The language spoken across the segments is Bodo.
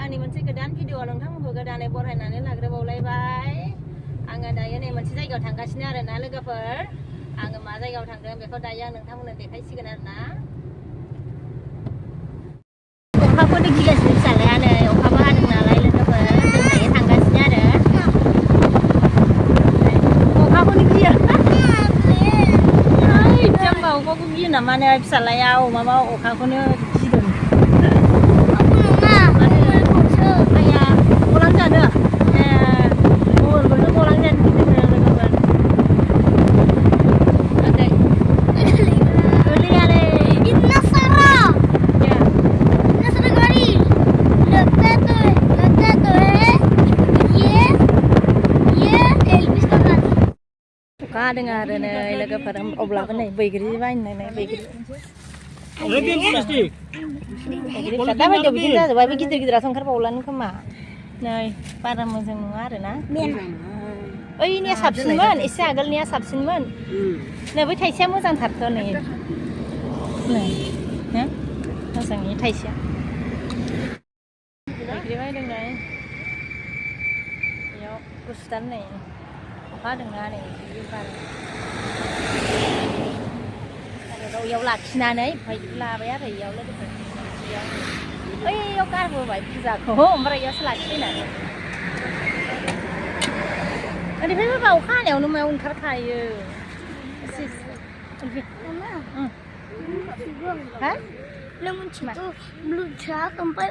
आंनि मोनसे गोदान भिडिअ नोंथांमोनखौ गोदानै बरायनानै लाग्रोबावलायबाय आङो दायो नै मोनसे जायगायाव थांगासिनो आरोना लोगोफोर आङो मा जायगायाव थांदों बेखौ दायो आं नोंथांमोननो देखायसिगोन आरोना अखाखौनो गिगासिनो फिसालाया नै अखाबो हादों नालाय लोगोफोर जों दायो थांगासिनो आरो अखाखौनो गियो जाम्बा अखाखौ गियो नामा नै फिसालाया माबा अखाखौनो गिदों हादों आरो नै लोगोफोर अब्लाबो नै बैग्रि बायनानै बैग्रि दाबायदियाव बिदिनो जाजोब्बाय बे गिदिर गिदिराथ' ओंखारबावलानो खोमा नै बारा मोजां नङा आरोना ओइनिया साबसिनमोन एसे आगोलनिया साबसिनमोन नै बै थाइसेया मोजांथारथ' नै मोजांनि थाइसेया बैग्रि बायदों नै बेयाव गुसुथार नै अखा हादोंना नै आरो इयाव लाखिनानै ओमफ्राय लाबाय आरो इयाव लोगोफोर ओइयाव गारबोबाय फुजाखौ ओमफ्राय इयावसो लाखिफैनानै ओरैफ्राय बा अखा हानायावनो मायाव ओंखारखायो हा lo mencitu blusa sampai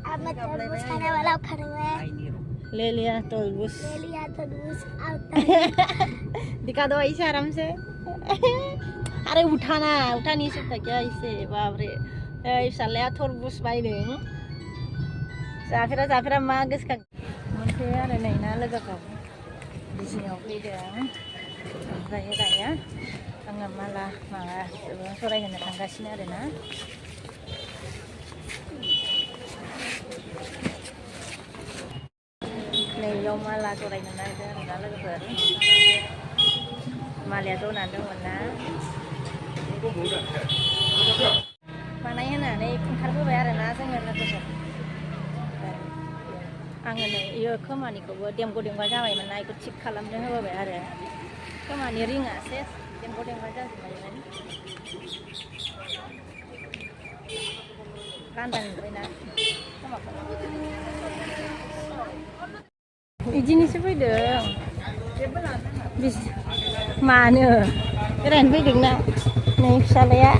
Ahmad terus karena walau karena Lelia terus dikado ऐसे आराम से अरे उठानी से तक क्या इसे बाप रे फिसालाया थरबुस बायदों जाफेरा मा गोसोखां मोनसे आरो नै ना लोगोफोर बिजनियाव फैदों ओमफ्राय दायो आङो माला माबा सरायहोनो थांगासिनो आरोना नैयाव माला जरायनो नागिरदों आरोना लोगोफोर मालाया जनानै दंमोन ना बानाय होनानै ओंखारबोबाय आरोना जोङो लोगोफोर आङो नै इयो खोमानिखौबो देंगा जाबायमोन ना बेखौ थिग खालामनो होबोबाय आरो खोमानि रिङा सेस देंगा जाजोब्बायमोन लान्दां नुबायना खोमाखौ बिदिनोसो फैदों मानो बेरायनो फैदोंना नै फिसालाया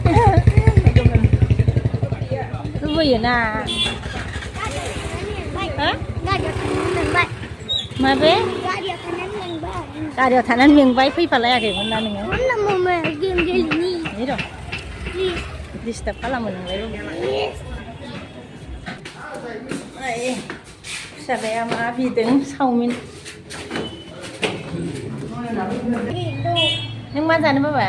लुबैयोना माबे गारियाव थानानै मेंबाय फैफालायाखैमोन ना नोङो दिस्टार्ब खालामो नोंलाय फिसालाया मा बिदों चावमिन नों मा जानो बाबा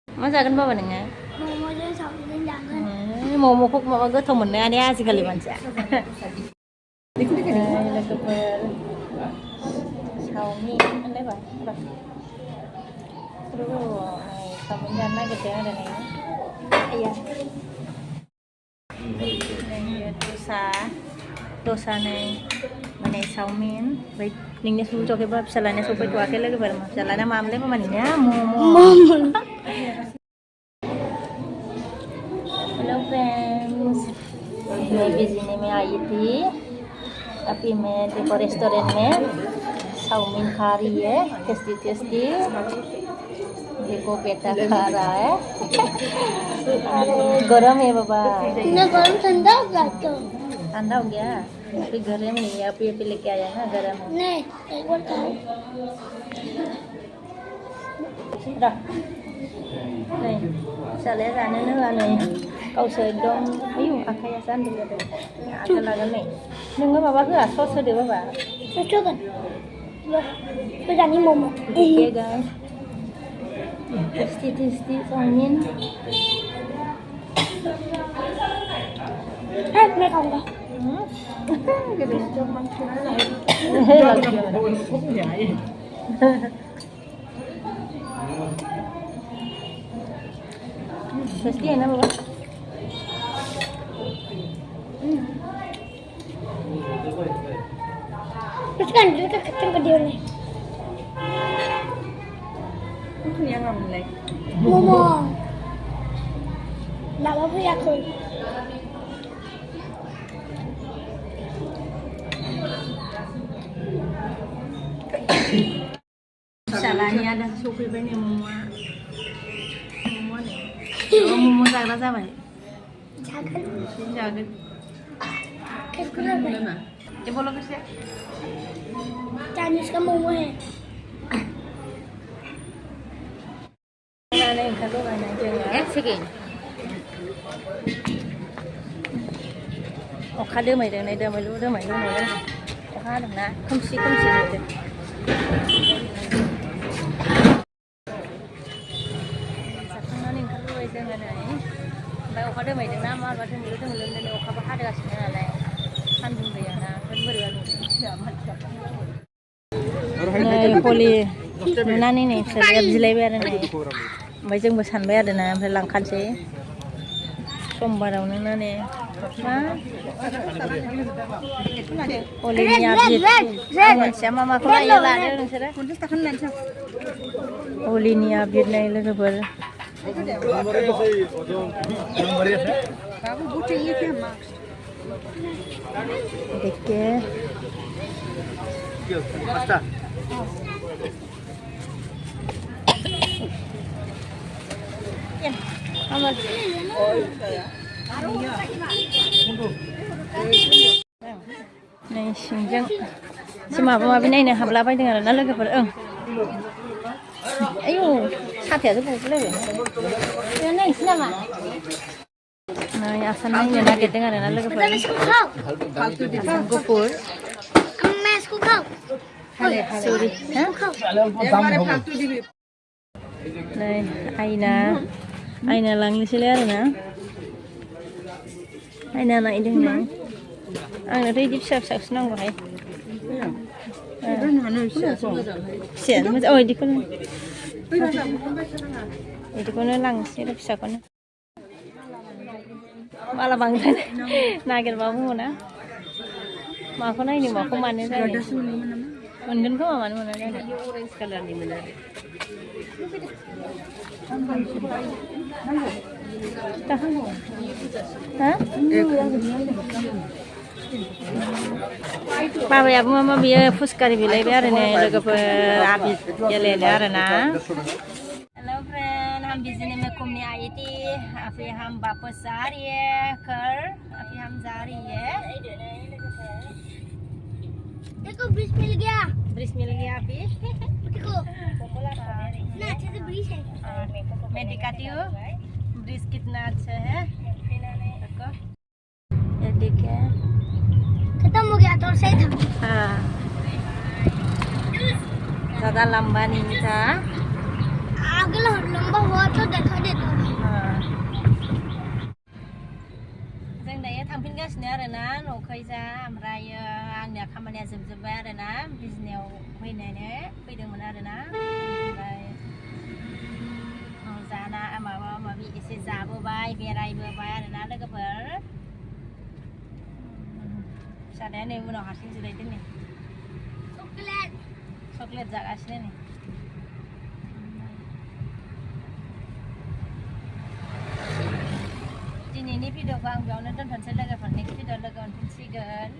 मा जागोन बाबा नोङो मम'खौ माबा गोथाव मोननाया ने आजिखालि मानसिया लोगोफोर चावमिन होनलायबा चावमिन जानो नागिरदों आरो दसा नै माने चावमिन ओमफ्राय नोंनिया सफैथ'वाखैबा फिसालानिया सफैथ'वाखै लोगोफोर फिसालाना मामोनलाय मामा नोंनिया मम' हेलो फ्रेंड्स मैं बिजनी में आई थी अभी मैं देखो रेस्टोरेंट में चाउमीन खा रही है टेस्टी देखो बेटा खा रहा है अरे गरम है बाबा गरम ठंडा हो गया तो ठंडा हो गया अभी गरम नहीं है अभी लेके आया ना गरम है नहीं एक बार खाओ नहीं फिसालाया जानोनो होआ नै गावसो एकदम आयु आखाइया जानदों जादों आखाइ लागोन नै नोङो माबा होआ सस होदो बाबा सस होगोन गोजाननि मम' टेस्टी चाउमीन मैं खाऊंगा टेस्टी है ना बाबा Kan dulu tak ketemu video ni. Yang apa lagi? Momo. Nak apa ya aku? Salahnya ada supir banyak Momo nih. Kalau Momo saya rasa baik. Jangan. Jangan. Kenapa? Coba lo kasih. Chinese ka Momo hai. Này khá tốt này chơi nhá. Second. Khá đưa mày đường này đưa mày luôn đưa mày đấy. Khá được nè, không xí được. Nó nên khá đuôi đường này. Bây khá đưa mày đường nam mà thêm nữa lên lên khá bắt được cái này này. Ăn dùng gì à? Vẫn bự luôn. Này poli. Nani nih, saya jelebi ada nih. Bajang besan bayar dan nampak langkan sih. Sombarau nana nih. Olinya abis. Siapa mama kau lagi lah ni orang sana. Olinya abis nih lagi ber. Dekke. Này sinh dân xin mà bên này nè học lá bay từng là nó lên cái phần ấy sao thẻ giúp lên cái này xin mà này asan này nè cái từng là nó lên cái phần asan gopur मैं इसको खाऊं sorry này ai nè lăng như thế này nè ai nè này đừng nè anh là thấy giúp sắp sắp xong rồi xỉn mới ôi đi con nó lăng sẽ đập sạc con mà là bằng thế này này cái bao mua nữa mà con này thì mà không ăn thế này mình gần có mà ăn đây này color này mình đây hả Papa ya mama biar fuskari bilai biar ini lega habis jalan biar na. Hello friend, हम बिजली में घूमने आई थी अभी हम वापस आ रही है घर अभी हम जा रही है देखो ब्रिज मिल गया अभी देखो ना अच्छे से ब्रिज है मैं दिखाती हूँ ब्रिज कितना अच्छा है देखो ये देखिए खत्म हो गया तो और सही था हाँ ज़्यादा लंबा नहीं था आगे लंबा हुआ तो देखा देता जों दायो थांफिनगासिनो आरोना न'खैजा ओमफ्राय आंनिया खामानिया जोबजोब्बाय आरोना बिजनियाव फैदोंमोन आरोना ओमफ्राय जाना माबा माबि एसे जाबोबाय बेरायबोबाय आरोना लोगोफोर फिसालाया नै उनाव हारसिं जिरायदों नै चक्लेट जागासिनो नै दिनैनि भिडिअखौ आं बेयावनो दोनथ'नोसै लोगोफोर नेक्स्ट भिडिअ लोगो मोनफिनसिगोन